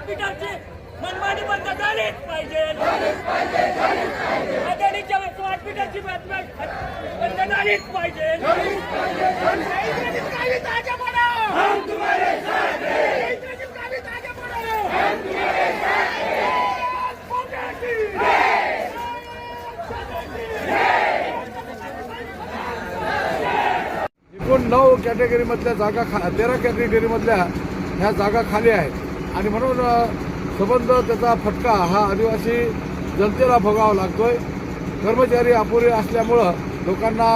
हॉस्पिटलची मनमानी बंद झालीच पाहिजे. अदानीच्या हॉस्पिटलची बंद झालीच पाहिजे. एकूण 9 कॅटेगरीमधल्या जागा 13 कॅटेगरीमधल्या ह्या जागा खाली आहेत आणि म्हणून संबंध त्याचा फटका हा आदिवासी जनतेला भोगावा लागतोय. कर्मचारी अपुरे असल्यामुळं लोकांना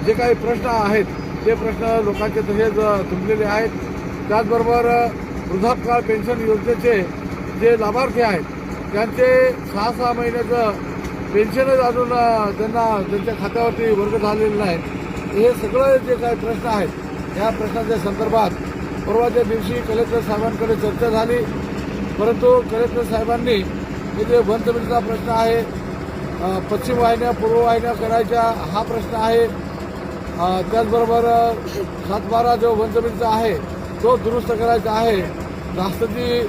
जे काही प्रश्न आहेत ते प्रश्न लोकांचे तसेच तुंबलेले आहेत. त्याचबरोबर वृद्धापकाळ पेन्शन योजनेचे जे लाभार्थी आहेत त्यांचे 6-6 महिन्याचं पेन्शनच अजून त्यांना त्यांच्या खात्यावरती वर्ग झालेलं नाही. हे सगळं जे काही प्रश्न आहेत या प्रश्नाच्या संदर्भात परवाच्या दिवशी कलेक्टर साहेबांकडे चर्चा झाली, परंतु कलेक्टर साहेबांनी हे जे वन जमिनीचा प्रश्न आहे, पश्चिम वाहिन्या पूर्व वाहिन्या करायच्या हा प्रश्न आहे, त्याचबरोबर 7-12 जो वन जमिनीचा आहे तो दुरुस्त करायचा आहे. राष्ट्रपती